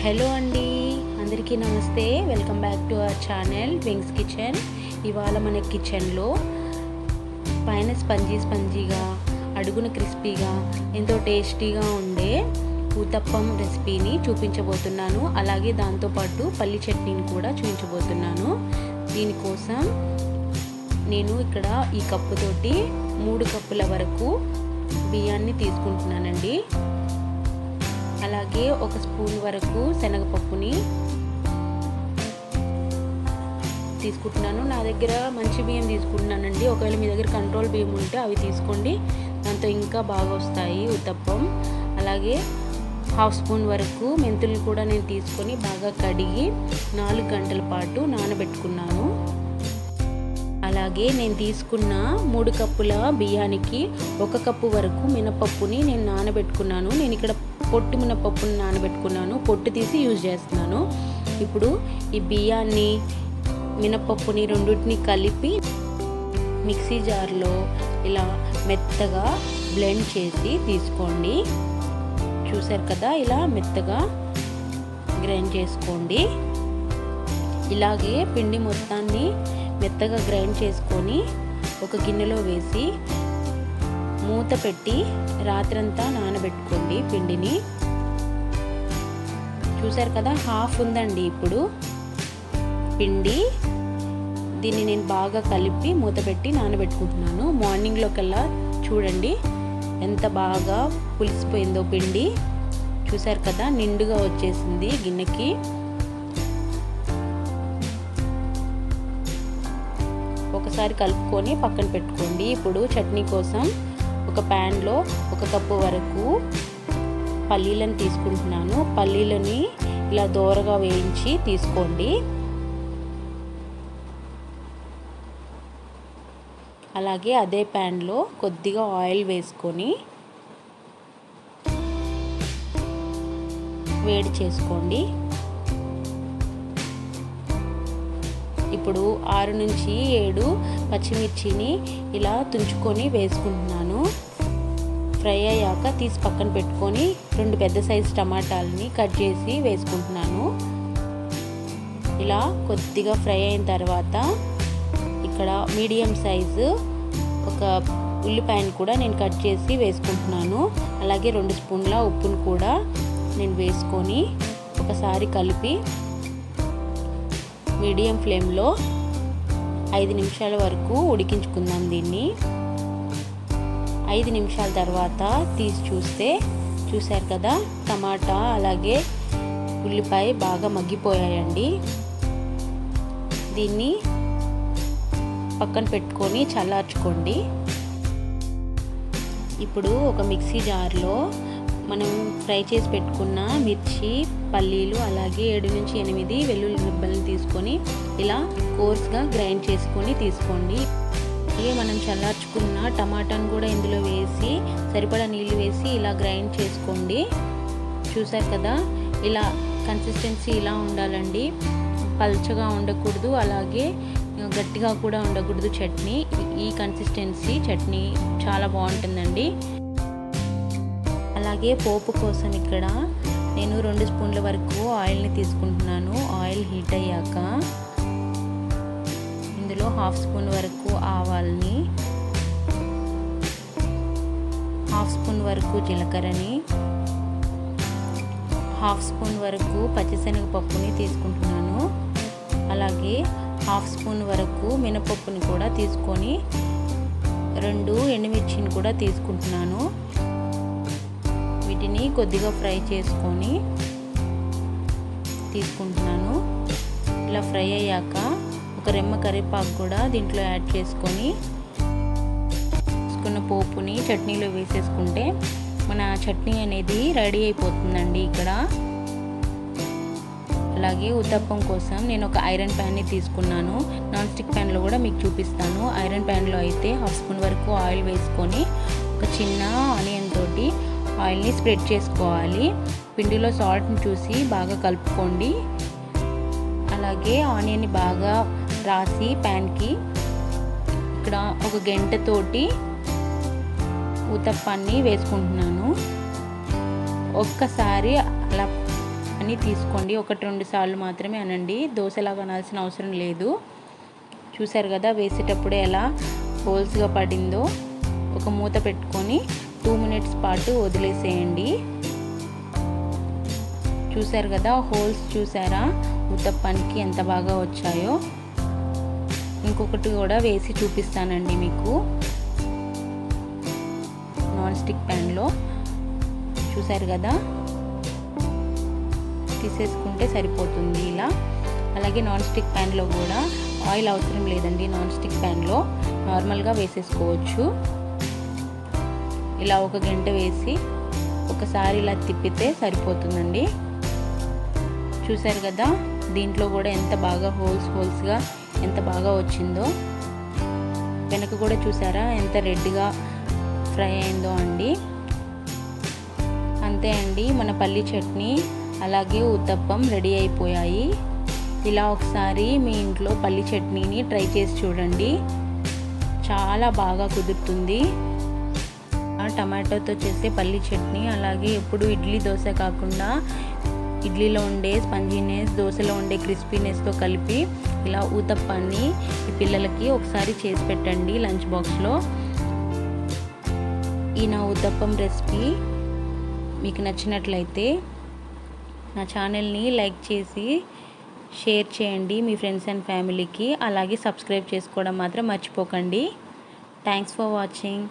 Hello అండి, అందరికీ నమస్తే. Welcome back to our channel wings kitchen. ఇవాళ మన కిచెన్లో పైన స్పంజీగా అడుగున క్రిస్పీగా ఎంతో టేస్టీగా ఉండే ఊతప్పం రెసిపీని చూపించబోతున్నాను. అలాగే దాంతోపాటు పల్లి చట్నీని కూడా చూపించబోతున్నాను. దీనికోసం నేను ఇక్కడ ఈ కప్పుతోటి 3 కప్పుల వరకు బియ్యాన్ని తీసుకుంటున్నానండి. అలాగే 1 స్పూన్ వరకు శనగపప్పుని తీసుకుంటున్నాను. నా దగ్గర మంచి బియ్యం తీసుకుంటున్నానండి. ఒకవేళ మీ దగ్గర కంట్రోల్ బియ్యం ఉంటే అవి తీసుకోండి, దాంతో ఇంకా బాగా వస్తాయి ఉత్తప్పం. అలాగే 1/2 స్పూన్ వరకు మెంతులు కూడా నేను తీసుకొని బాగా కడిగి 4 గంటల పాటు నానబెట్టుకున్నాను. అలాగే నేను తీసుకున్న 3 కప్పుల బియ్యానికి 1 కప్పు వరకు మినపప్పుని నేను నానబెట్టుకున్నాను. నేను ఇక్కడ పొట్టు మినపప్పుని నానబెట్టుకున్నాను, పొట్టు తీసి యూజ్ చేస్తున్నాను. ఇప్పుడు ఈ బియ్యాన్ని మినపప్పుని రెండింటిని కలిపి మిక్సీ జార్లో ఇలా మెత్తగా బ్లెండ్ చేసి తీసుకోండి. చూసారు కదా, ఇలా మెత్తగా గ్రైండ్ చేసుకోండి. ఇలాగే పిండి మొత్తాన్ని మెత్తగా గ్రైండ్ చేసుకొని ఒక గిన్నెలో వేసి మూత పెట్టి రాత్రంతా నానబెట్టుకోండి పిండిని. చూసారు కదా, హాఫ్ ఉందండి ఇప్పుడు పిండి. దీన్ని నేను బాగా కలిపి మూత పెట్టి నానబెట్టుకుంటున్నాను. మార్నింగ్లో కల్లా చూడండి ఎంత బాగా పులిసిపోయిందో పిండి. చూసారు కదా, నిండుగా వచ్చేసింది గిన్నెకి. ఒకసారి కలుపుకొని పక్కన పెట్టుకోండి. ఇప్పుడు చట్నీ కోసం ఒక ప్యాన్లో 1 కప్పు వరకు పల్లీలను తీసుకుంటున్నాను. పల్లీలని ఇలా దోరగా వేయించి తీసుకోండి. అలాగే అదే ప్యాన్లో కొద్దిగా ఆయిల్ వేసుకొని వేడి చేసుకోండి. ఇప్పుడు 6 నుంచి 7 పచ్చిమిర్చిని ఇలా తుంచుకొని వేసుకుంటున్నాను. ఫ్రై అయ్యాక తీసి పక్కన పెట్టుకొని 2 పెద్ద సైజు టమాటాలని కట్ చేసి వేసుకుంటున్నాను. ఇలా కొద్దిగా ఫ్రై అయిన తర్వాత ఇక్కడ మీడియం సైజు ఒక ఉల్లిపాయను కూడా నేను కట్ చేసి వేసుకుంటున్నాను. అలాగే 2 స్పూన్ల ఉప్పును కూడా నేను వేసుకొని ఒకసారి కలిపి మీడియం ఫ్లేమ్లో 5 నిమిషాల వరకు ఉడికించుకుందాం దీన్ని. 5 నిమిషాల తర్వాత తీసి చూస్తే చూసారు కదా, టమాటా అలాగే ఉల్లిపాయ బాగా మగ్గిపోయాయండి. దీన్ని పక్కన పెట్టుకొని చల్లార్చుకోండి. ఇప్పుడు ఒక మిక్సీ జార్లో మనం ఫ్రై చేసి పెట్టుకున్న మిర్చి, పల్లీలు అలాగే 7 నుంచి 8 వెల్లుల్లి రెబ్బలను తీసుకొని ఇలా కోర్స్గా గ్రైండ్ చేసుకొని తీసుకోండి. అలాగే మనం చల్లార్చుకున్న టమాటాను కూడా ఇందులో వేసి సరిపడా నీళ్ళు వేసి ఇలా గ్రైండ్ చేసుకోండి. చూసారు కదా, ఇలా కన్సిస్టెన్సీ ఇలా ఉండాలండి. పల్చగా ఉండకూడదు, అలాగే గట్టిగా కూడా ఉండకూడదు చట్నీ. ఈ కన్సిస్టెన్సీ చట్నీ చాలా బాగుంటుందండి. అలాగే పోపు కోసం ఇక్కడ నేను 2 స్పూన్ల వరకు ఆయిల్ని తీసుకుంటున్నాను. ఆయిల్ హీట్ అయ్యాక ఇందులో 1/2 స్పూన్ వరకు ఆవాల్ని, 1/2 స్పూన్ వరకు జీలకర్రని, 1/2 స్పూన్ వరకు పచ్చిశనగపప్పుని తీసుకుంటున్నాను. అలాగే 1/2 స్పూన్ వరకు మినపప్పుని కూడా తీసుకొని 2 ఎండుమిర్చిని కూడా తీసుకుంటున్నాను. వీటిని కొద్దిగా ఫ్రై చేసుకొని తీసుకుంటున్నాను. ఇలా ఫ్రై అయ్యాక ఒక రెమ్మ కరివేపాకు కూడా దీంట్లో యాడ్ చేసుకొని తీసుకున్న పోపుని చట్నీలో వేసేసుకుంటే మన చట్నీ అనేది రెడీ అయిపోతుందండి ఇక్కడ. అలాగే ఉత్తప్పం కోసం నేను ఒక ఐరన్ ప్యాన్ని తీసుకున్నాను. నాన్ స్టిక్ ప్యాన్లో కూడా మీకు చూపిస్తాను. ఐరన్ ప్యాన్లో అయితే 1/2 స్పూన్ వరకు ఆయిల్ వేసుకొని ఒక చిన్న ఆనియన్ తోటి ఆయిల్ని స్ప్రెడ్ చేసుకోవాలి. పిండిలో సాల్ట్ని చూసి బాగా కలుపుకోండి. అలాగే ఆనియన్ని బాగా రాసి ప్యాన్కి ఇక్కడ ఒక గంటతోటి ఉత్తప్పాన్ని వేసుకుంటున్నాను. ఒక్కసారి అలా అని తీసుకోండి. 1-2 సార్లు మాత్రమే అనండి, దోశలాగా అనాల్సిన అవసరం లేదు. చూసారు కదా వేసేటప్పుడే ఎలా హోల్స్గా పడిందో. ఒక మూత పెట్టుకొని 2 మినిట్స్ పాటు వదిలేసేయండి. చూసారు కదా హోల్స్ చూసారా ఉత్తప్పానికి ఎంత బాగా వచ్చాయో. ఇంకొకటి కూడా వేసి చూపిస్తానండి మీకు. నాన్ స్టిక్ ప్యాన్లో చూసారు కదా, తీసేసుకుంటే సరిపోతుంది ఇలా. అలాగే నాన్ స్టిక్ ప్యాన్లో కూడా ఆయిల్ అవసరం లేదండి. నాన్ స్టిక్ ప్యాన్లో నార్మల్గా వేసేసుకోవచ్చు. ఇలా 1 గంట వేసి ఒకసారి ఇలా తిప్పితే సరిపోతుందండి. చూసారు కదా దీంట్లో కూడా ఎంత బాగా హోల్స్గా ఎంత బాగా వచ్చిందో. వెనక కూడా చూసారా ఎంత రెడ్గా ఫ్రై అయిందో అండి. అంతే అండి, మన పల్లి చట్నీ అలాగే ఉత్తప్పం రెడీ అయిపోయాయి. ఇలా ఒకసారి మీ ఇంట్లో పల్లి చట్నీని ట్రై చేసి చూడండి, చాలా బాగా కుదురుతుంది. టమాటోతో చేసే పల్లి చట్నీ, అలాగే ఎప్పుడు ఇడ్లీ దోశ కాకుండా ఇడ్లీలో ఉండే స్పంజీనెస్, దోశలో ఉండే క్రిస్పీనెస్తో కలిపి ఇలా ఊతప్పాన్ని ఈ పిల్లలకి ఒకసారి చేసి పెట్టండి లంచ్ బాక్స్లో. ఈ నా ఊతప్పం రెసిపీ మీకు నచ్చినట్లయితే నా ఛానల్ని లైక్ చేసి షేర్ చేయండి మీ ఫ్రెండ్స్ అండ్ ఫ్యామిలీకి. అలాగే సబ్స్క్రైబ్ చేసుకోవడం మాత్రం మర్చిపోకండి. Thanks for watching.